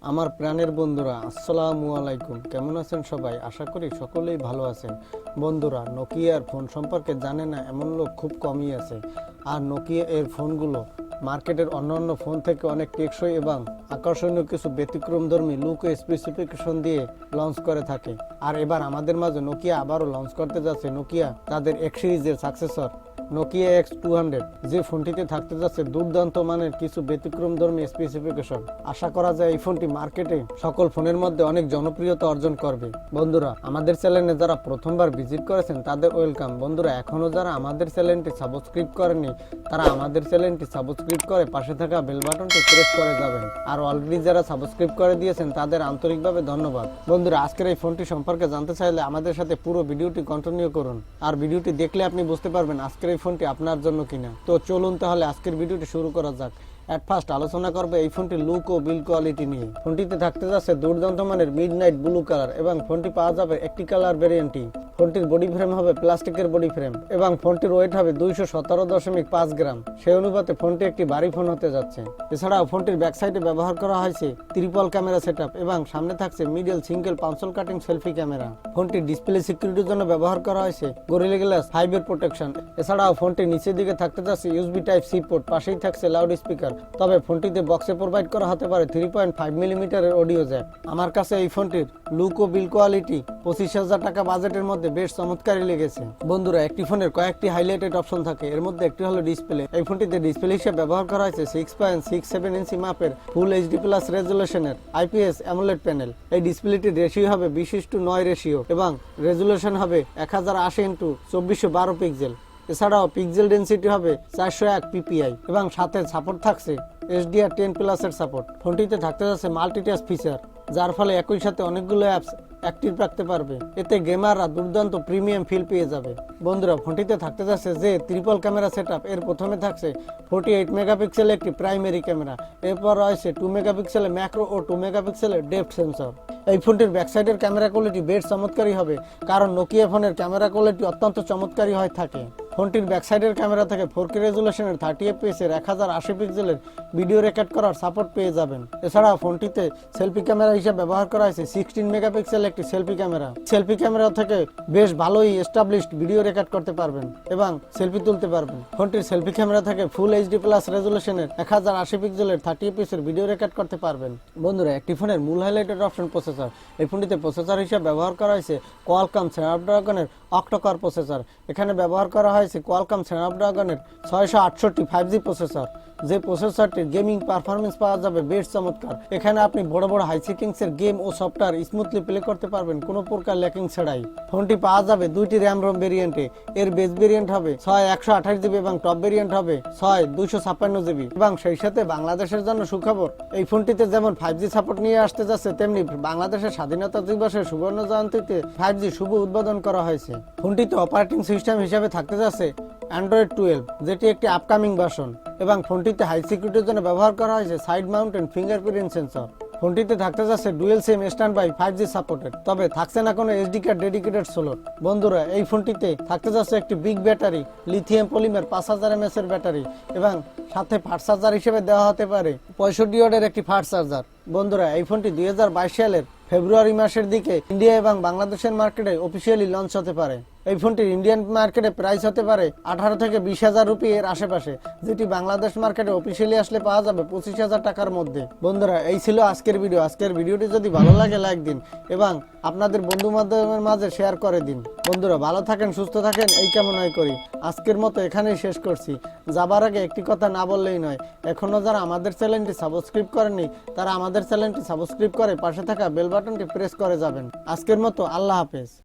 আমার প্রাণের বন্ধুরা, আসসালামু আলাইকুম। কেমন আছেন সবাই? আশা করি সকলেই ভালো আছেন। বন্ধুরা, নোকিয়ার ফোন সম্পর্কে জানে না এমন লোক খুব কমই আছে। আর নোকিয়া এর ফোনগুলো মার্কেটের অন্যান্য ফোন থেকে অনেক টেকসই এবং আকর্ষণীয় কিছু ব্যতিক্রমধর্মী লুক ও স্পেসিফিকেশন দিয়ে লঞ্চ করে থাকে। আর এবার আমাদের মাঝে নোকিয়া আবারও লঞ্চ করতে যাচ্ছে নোকিয়া তাদের এক্স সিরিজের সাকসেসর নোকিয়া X200, যে ফোনটিতে থাকতে যাচ্ছে দুর্দান্ত মানের কিছু ব্যতিক্রমধর্মী স্পেসিফিকেশন। আশা করা যায় এই ফোনটি মার্কেটে সকল ফোনের মধ্যে অনেক জনপ্রিয়তা অর্জন করবে। বন্ধুরা, আমাদের চ্যানেলে যারা প্রথমবার ভিজিট করেছেন তাদের ওয়েলকাম। বন্ধুরা, এখনো যারা আমাদের চ্যানেলটি সাবস্ক্রাইব করেননি তারা আমাদের চ্যানেলটি সাবস্ক্রাইব করে পাশে থাকা বেল বাটনটি প্রেস করে যাবেন। আর অলরেডি যারা সাবস্ক্রাইব করে দিয়েছেন তাদের আন্তরিকভাবে ধন্যবাদ। বন্ধুরা, আজকের এই ফোনটি সম্পর্কে জানতে চাইলে আমাদের সাথে পুরো ভিডিওটি কন্টিনিউ করুন। আর ভিডিওটি দেখলে আপনি বুঝতে পারবেন আজকের এই ফোনটি আপনার জন্য কিনা। তো চলুন তাহলে আজকের ভিডিওটি শুরু করা যাক। এট ফার্স্ট আলোচনা করবে এই ফোনটির লুক ও বিল্ড কোয়ালিটি নিয়ে। ফোনটিতে থাকতে যাচ্ছে দুর্দান্ত মানের মিডনাইট ব্লু কালার এবং ফোনটি পাওয়া যাবে একটি কালার ভেরিয়েন্টই। ফোনটির বডি ফ্রেম হবে প্লাস্টিকের বডি ফ্রেম এবং ফোনটির ওয়েট হবে 217.5 গ্রাম। সেই অনুপাতে ফোনটি একটি ভারী ফোন হতে যাচ্ছে। এছাড়াও ফোনটির ব্যাক সাইডে ব্যবহার করা হয়েছে ট্রিপল ক্যামেরা সেটআপ এবং সামনে থাকছে middle single পাঞ্চল cutting selfie camera. ফোনটির ডিসপ্লে সিকিউরিটির জন্য ব্যবহার করা হয়েছে গরিলা গ্লাস 5 এর প্রোটেকশন। এছাড়াও ফোনটির নিচের দিকে থাকতে যাচ্ছে ইউএসবি টাইপ সি পোর্ট, পাশেই থাকছে লাউড স্পিকার। তবে ফোনটিতে বক্সে প্রোভাইড করা হতে পারে 3.5 মিলিমিটারের অডিও জ্যাক। আমার কাছে এই ফোনটির লুক ও বিল্ড কোয়ালিটি 25,000 টাকা বাজেটের মধ্যে বেশ চমৎকারই লেগেছে। বন্ধুরা, একটি ফোনের কয়েকটি হাইলাইটেড অপশন থাকে, এর মধ্যে একটি হলো ডিসপ্লে। এই ফোনটিতে ডিসপ্লে হিসেবে ব্যবহার করা হয়েছে 6.67 ইঞ্চি মাপের ফুল এইচডি প্লাস রেজুলেশনের আইপিএস অ্যামোলেড প্যানেল। এই ডিসপ্লেটির রেশিও হবে 20:9 রেশিও এবং রেজুলেশন হবে 1080x2412 পিক্সেল। এছাড়াও পিক্সেল ডেনসিটি হবে 401 পিপিআই এবং সাথে সাপোর্ট থাকছে HDR10+ এর সাপোর্ট। ফোনটিতে থাকতে যাচ্ছে মাল্টিটাস্ক ফিচার, যার ফলে একই সাথে অনেকগুলো অ্যাপস অ্যাক্টিভ রাখতে পারবে। এতে গেমাররা দুর্দান্ত প্রিমিয়াম ফিল পেয়ে যাবে। বন্ধুরা, ফোনটিতে থাকতে যাচ্ছে যে ট্রিপল ক্যামেরা সেটআপ। এর প্রথমে থাকছে 48 মেগাপিক্সেলের একটি প্রাইমারি ক্যামেরা, এরপর রয়েছে 2 মেগাপিক্সেলের ম্যাক্রো ও 2 মেগাপিক্সেলের ডেপথ সেন্সর। এই ফোনটির ব্যাকসাইডের ক্যামেরা কোয়ালিটি বেশ চমৎকারী হবে, কারণ নোকিয়া ফোনের ক্যামেরা কোয়ালিটি অত্যন্ত চমৎকারী হয়ে থাকে। ফোনটির ব্যাকসাইডের ক্যামেরা থেকে 4K রেজুলেশনের 30 fps এর 1080 পিক্সেলের ভিডিও রেকর্ড করার সাপোর্ট পেয়ে যাবেন। এছাড়াও ফোনটিতে সেলফি ক্যামেরা হিসেবে ব্যবহার করা হয়েছে 16 মেগাপিক্সেল একটি সেলফি ক্যামেরা। সেলফি ক্যামেরা থেকে বেশ ভালোই এস্টাবলিশড ভিডিও রেকর্ড করতে পারবেন এবং সেলফি তুলতে পারবেন। ফোনটির সেলফি ক্যামেরা থেকে ফুল এইচডি প্লাস রেজুলেশনের 1080 পিক্সেলের 30 fps এর ভিডিও রেকর্ড করতে পারবেন। বন্ধুরা, একটি ফোনের মূল হাইলাইটেড অপশন প্রসেসর। এই ফোনটিতে প্রসেসর হিসেবে ব্যবহার করা হয়েছে কোয়ালকম স্ন্যাপড্রাগনের অক্টো-কোর প্রসেসর। এখানে ব্যবহার করা হয়েছে কোয়ালকম স্ন্যাপড্রাগনের 668 5G প্রসেসর। যে প্রসেসরটির গেমিং পারফরমেন্স পাওয়া যাবে বেশ চমৎকার। এখানে আপনি বড় বড় হাই সেটিংস এর গেম ও সফটওয়্যার স্মুথলি প্লে করতে পারবেন কোনো প্রকার ল্যাকিং ছাড়াই। ফোনটি পাওয়া যাবে দুইটি র্যাম রোম ভেরিয়েন্টে। এর বেস ভেরিয়েন্ট হবে 6/128GB এবং টপ ভেরিয়েন্ট হবে 6/256GB। এবং সেই সাথে বাংলাদেশের জন্য সুখবর, এই ফোনটিতে যেমন 5G সাপোর্ট নিয়ে আসতে যাচ্ছে, তেমনি বাংলাদেশের স্বাধীনতা দিবসের সুবর্ণ জয়ন্তীতে 5G শুভ উদ্বোধন করা হয়েছে। ফোনটিতে অপারেটিং সিস্টেম হিসেবে থাকতে যাচ্ছে Android 12, যেটি একটি আপকামিং ভার্সন। এবং ফোনটিতে হাই সিকিউরিটির জন্য ব্যবহার করা হয়েছে সাইড মাউন্টেন ফিঙ্গারপ্রিন্ট সেন্সর। ফোনটিতে থাকতে যাচ্ছে dual SIM standby 5G supported, তবে থাকছে না কোনো SD কার্ড ডেডিকেটেড স্লট। বন্ধুরা, এই ফোনটিতে থাকতে যাচ্ছে একটি big battery, lithium polymer 5000 mAh এর ব্যাটারি এবং সাথে ফাস্ট চার্জার হিসেবে দেওয়া হতে পারে 65 ওয়াটের একটি ফাস্ট চার্জার। বন্ধুরা, এই ফোনটি 2022 সালের ফেব্রুয়ারি মাসের দিকে ইন্ডিয়া এবং বাংলাদেশের মার্কেটে অফিসিয়ালি লঞ্চ হতে পারে। এই ফোনটির ইন্ডিয়ান মার্কেটে প্রাইস হতে পারে 18 থেকে 20,000 রুপি এর আশেপাশে, যেটি বাংলাদেশ মার্কেটে অফিসিয়ালি আসলে পাওয়া যাবে 25,000 টাকার মধ্যে। বন্ধুরা, এই ছিল আজকের ভিডিও। আজকের ভিডিওটি যদি ভালো লাগে লাইক দিন এবং আপনাদের বন্ধু বান্ধবের মাঝে শেয়ার করে দিন। বন্ধুরা, ভালো থাকেন, সুস্থ থাকেন, এই কামনাই করি। আজকের মতো এখানেই শেষ করছি। যাবার আগে একটি কথা না বললেই নয়, এখনো যারা আমাদের চ্যানেলটি সাবস্ক্রাইব করেননি তারা আমাদের চ্যানেলটি সাবস্ক্রাইব করে পাশে থাকা বেল বাটনটি প্রেস করে যাবেন। আজকের মতো আল্লাহ হাফেজ।